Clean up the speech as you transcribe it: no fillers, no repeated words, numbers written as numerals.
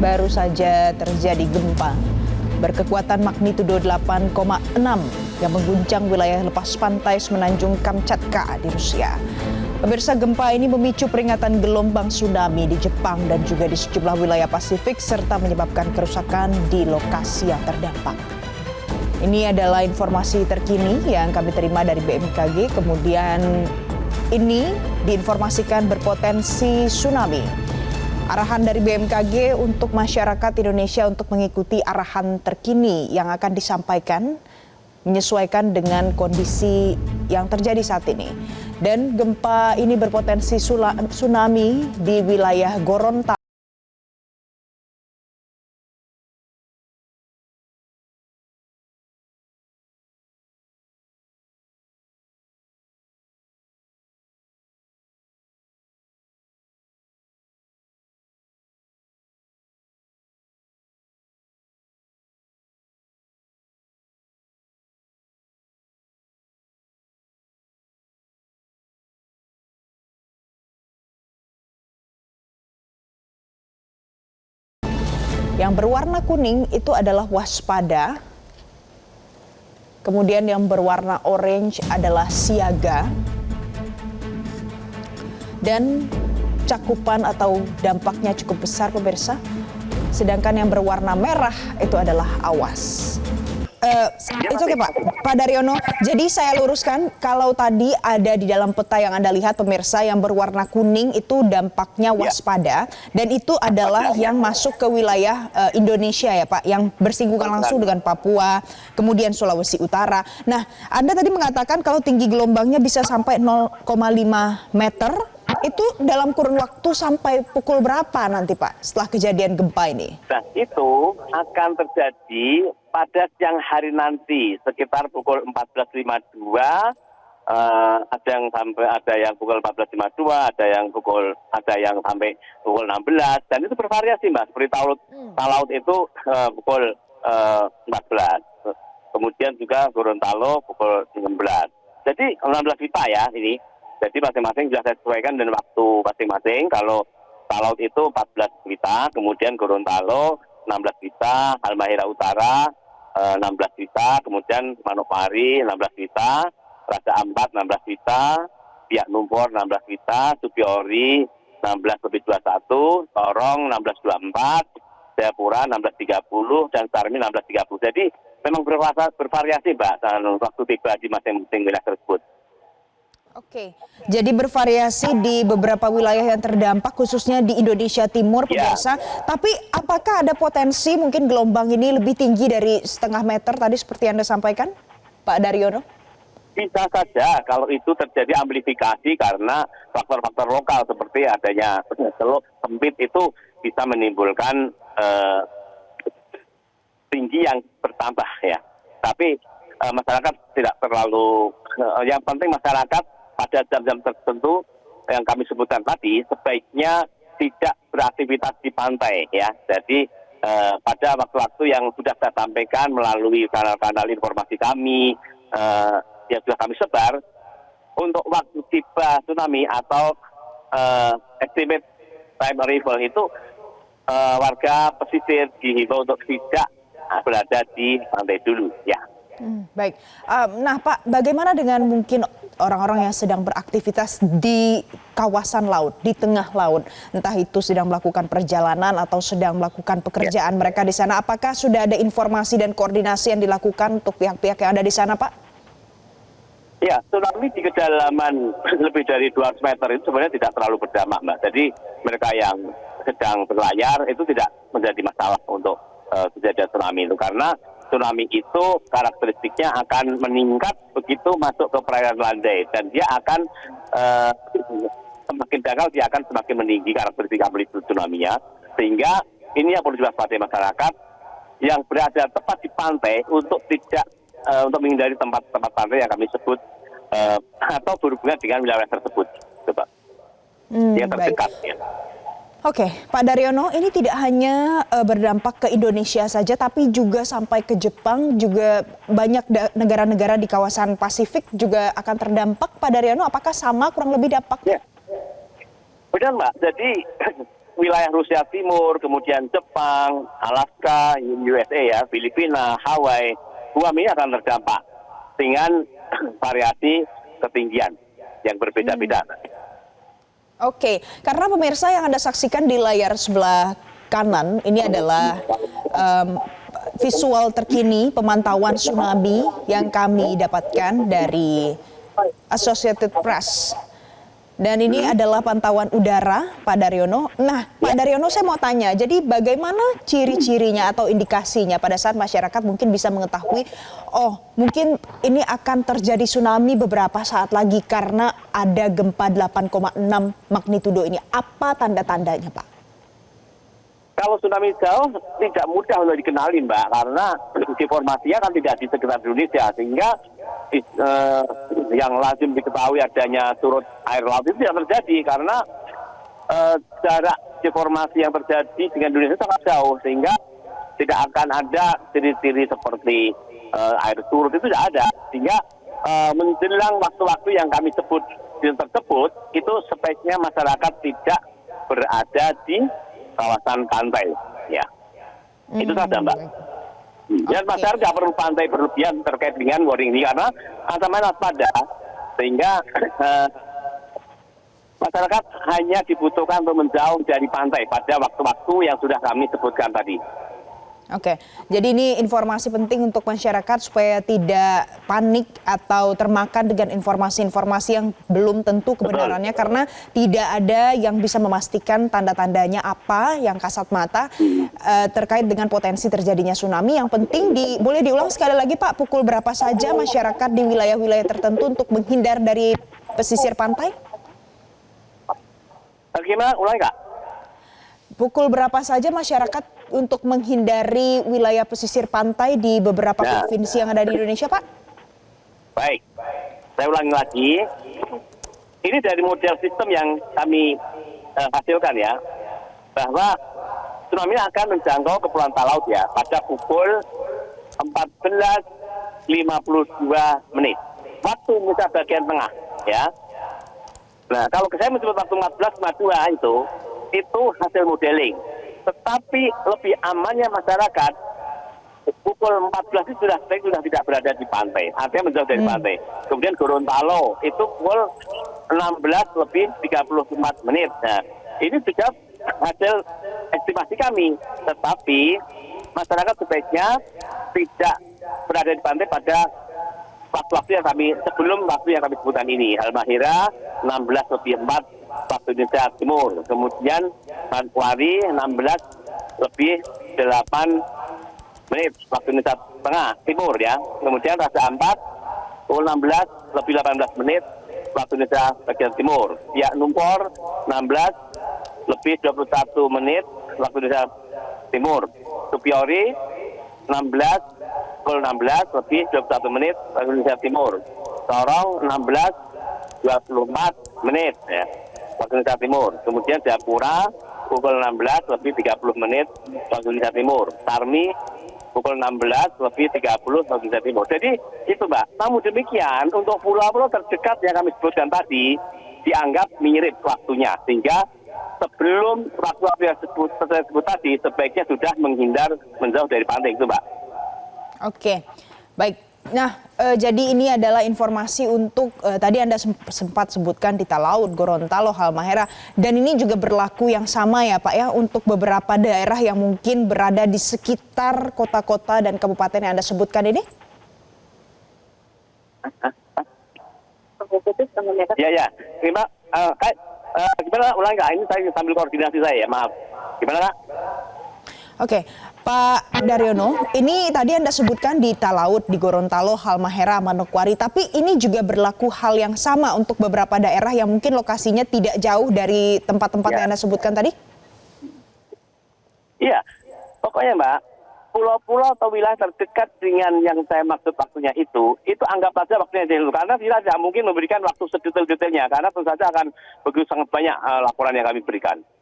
baru saja terjadi gempa berkekuatan magnitudo 8,6 yang mengguncang wilayah lepas pantai Semenanjung Kamchatka di Rusia. Pemirsa, gempa ini memicu peringatan gelombang tsunami di Jepang dan juga di sejumlah wilayah Pasifik serta menyebabkan kerusakan di lokasi yang terdampak. Ini adalah informasi terkini yang kami terima dari BMKG. Kemudian ini diinformasikan berpotensi tsunami. Arahan dari BMKG untuk masyarakat Indonesia untuk mengikuti arahan terkini yang akan disampaikan menyesuaikan dengan kondisi yang terjadi saat ini. Dan gempa ini berpotensi tsunami di wilayah Gorontalo. Yang berwarna kuning itu adalah waspada. Kemudian yang berwarna orange adalah siaga. Dan cakupan atau dampaknya cukup besar, pemirsa. Sedangkan yang berwarna merah itu adalah awas. Itu oke Pak Daryono. Jadi saya luruskan, kalau tadi ada di dalam peta yang Anda lihat pemirsa yang berwarna kuning itu dampaknya waspada, dan itu adalah yang masuk ke wilayah Indonesia ya Pak, yang bersinggungan langsung dengan Papua, kemudian Sulawesi Utara. Nah, Anda tadi mengatakan kalau tinggi gelombangnya bisa sampai 0,5 meter. Itu dalam kurun waktu sampai pukul berapa nanti Pak setelah kejadian gempa ini? Nah, itu akan terjadi pada siang hari nanti sekitar pukul 14.52. Ada yang pukul 14.52, ada yang sampai pukul 16, dan itu bervariasi Mbak. Seperti Talaut itu pukul 14. Kemudian juga Gorontalo pukul 16. Jadi 16 WITA ya ini. Jadi masing-masing sudah saya sesuaikan dengan waktu masing-masing. Kalau Talaut itu 14 WITA, kemudian Gorontalo 16 WITA, Halmahera Utara 16 WITA, kemudian Manokwari 16 WITA, Raja Ampat 16 WITA, Biak Numfor 16 WITA, Supiori 16/21, Sorong 16/24, Jayapura 16/30, dan Sarmi 16/30. Jadi memang bervariasi Mbak waktu tiba di masing-masing wilayah tersebut. Oke, jadi bervariasi di beberapa wilayah yang terdampak khususnya di Indonesia Timur, pemirsa. Tapi apakah ada potensi mungkin gelombang ini lebih tinggi dari setengah meter tadi seperti Anda sampaikan, Pak Daryono? Bisa saja kalau itu terjadi amplifikasi karena faktor-faktor lokal seperti adanya teluk sempit itu bisa menimbulkan tinggi yang bertambah ya. Tapi masyarakat tidak terlalu, yang penting masyarakat pada jam-jam tertentu yang kami sebutkan tadi sebaiknya tidak beraktivitas di pantai ya. Jadi pada waktu-waktu yang sudah saya sampaikan melalui kanal-kanal informasi kami yang sudah kami sebar, untuk waktu tiba tsunami atau estimate time arrival itu warga pesisir dihimbau untuk tidak berada di pantai dulu ya. Baik, nah Pak, bagaimana dengan mungkin orang-orang yang sedang beraktivitas di kawasan laut, di tengah laut, entah itu sedang melakukan perjalanan atau sedang melakukan pekerjaan mereka di sana? Apakah sudah ada informasi dan koordinasi yang dilakukan untuk pihak-pihak yang ada di sana, Pak? Ya, tsunami di kedalaman lebih dari 200 meter itu sebenarnya tidak terlalu berdampak, Mbak. Jadi mereka yang sedang berlayar itu tidak menjadi masalah untuk kejadian tsunami itu, karena tsunami itu karakteristiknya akan meningkat begitu masuk ke perairan landai, dan dia akan semakin dangkal dia akan semakin meninggi karakteristik amplitude tsunami-nya, sehingga ini yang perlu diwaspadai masyarakat yang berada tepat di pantai untuk tidak untuk menghindari tempat-tempat pantai yang kami sebut atau berhubungan dengan wilayah tersebut, coba yang terdekat. Ya. Oke, Pak Daryono, ini tidak hanya berdampak ke Indonesia saja, tapi juga sampai ke Jepang, juga banyak negara-negara di kawasan Pasifik juga akan terdampak. Pak Daryono, apakah sama kurang lebih dampaknya? Ya. Benar Mbak, jadi wilayah Rusia Timur, kemudian Jepang, Alaska, USA ya, Filipina, Hawaii, Guam ini akan terdampak dengan variasi ketinggian yang berbeda-beda. Oke, karena pemirsa yang Anda saksikan di layar sebelah kanan ini adalah visual terkini pemantauan tsunami yang kami dapatkan dari Associated Press. Dan ini adalah pantauan udara, Pak Daryono. Nah, Pak Daryono, saya mau tanya, jadi bagaimana ciri-cirinya atau indikasinya pada saat masyarakat mungkin bisa mengetahui, oh mungkin ini akan terjadi tsunami beberapa saat lagi karena ada gempa 8,6 magnitudo ini. Apa tanda-tandanya, Pak? Kalau tsunami jauh tidak mudah untuk dikenali, Mbak, karena informasinya kan tidak di sekitar Indonesia, sehingga yang lazim diketahui adanya surut air laut itu tidak terjadi karena jarak informasi yang terjadi dengan Indonesia sangat jauh, sehingga tidak akan ada ciri-ciri seperti air surut itu tidak ada, sehingga menjelang waktu-waktu yang kami sebut tersebut itu sebaiknya masyarakat tidak berada di kawasan pantai, ya. Itu saja, Mbak. Dan masyarakat tidak perlu pantai berlebihan terkait dengan warning ini karena ancaman waspada, sehingga masyarakat hanya dibutuhkan untuk menjauh dari pantai pada waktu-waktu yang sudah kami sebutkan tadi. Oke, jadi ini informasi penting untuk masyarakat supaya tidak panik atau termakan dengan informasi-informasi yang belum tentu kebenarannya. Betul. Karena tidak ada yang bisa memastikan tanda-tandanya apa yang kasat mata terkait dengan potensi terjadinya tsunami. Yang penting boleh diulang sekali lagi Pak, pukul berapa saja masyarakat di wilayah-wilayah tertentu untuk menghindar dari pesisir pantai? Bagaimana? Ulang Kak? Pukul berapa saja masyarakat untuk menghindari wilayah pesisir pantai di beberapa provinsi yang ada di Indonesia, Pak? Baik, saya ulangi lagi. Ini dari model sistem yang kami hasilkan ya, bahwa tsunami akan menjangkau Kepulauan Talaut ya pada pukul 14.52 menit. Waktu Indonesia bagian tengah ya. Nah, kalau saya menyebut waktu 14.52 itu hasil modeling. Tetapi lebih amannya masyarakat pukul 14 itu sudah tidak berada di pantai, artinya menjauh dari pantai. Kemudian Gorontalo itu pukul 16:34 menit. Nah, ini juga hasil estimasi kami. Tetapi masyarakat sebaiknya tidak berada di pantai pada waktu-waktu yang sebelum waktu yang kami sebutkan ini. Halmahera 16:04 waktu Indonesia Timur. Kemudian Manokwari 16:08 menit waktu Indonesia Tengah Timur ya. Kemudian Raja Ampat pukul 16:18 menit waktu Indonesia bagian Timur. Siak Numpor 16:21 menit waktu Indonesia Timur. Supiori pukul 16:21 menit waktu Indonesia Timur. Sorong 16:24 menit ya waktu Indonesia Timur. Kemudian Jayapura pukul 16:30 menit waktu Indonesia Timur. Sarmi pukul 16:30 waktu Indonesia Timur. Jadi itu Mbak. Namun demikian untuk pulau-pulau terdekat yang kami sebutkan tadi dianggap mirip waktunya, sehingga sebelum waktu yang disebut tadi sebaiknya sudah menjauh dari pantai itu Mbak. Oke, baik. Nah, jadi ini adalah informasi untuk tadi Anda sempat sebutkan di Talaut, Gorontalo, Halmahera, dan ini juga berlaku yang sama ya Pak ya untuk beberapa daerah yang mungkin berada di sekitar kota-kota dan kabupaten yang Anda sebutkan ini? Ya. Gimana ulang nggak? Ini saya sambil koordinasi saya ya, maaf. Gimana Kak? Oke, Pak Daryono, ini tadi Anda sebutkan di Talaut, di Gorontalo, Halmahera, Manokwari, tapi ini juga berlaku hal yang sama untuk beberapa daerah yang mungkin lokasinya tidak jauh dari tempat-tempat yang Anda sebutkan tadi? Iya, pokoknya Mbak, pulau-pulau atau wilayah terdekat dengan yang saya maksud waktunya itu anggap saja waktunya dulu. Karena tidak mungkin memberikan waktu sedetail-detailnya, karena tentu saja akan begitu sangat banyak laporan yang kami berikan.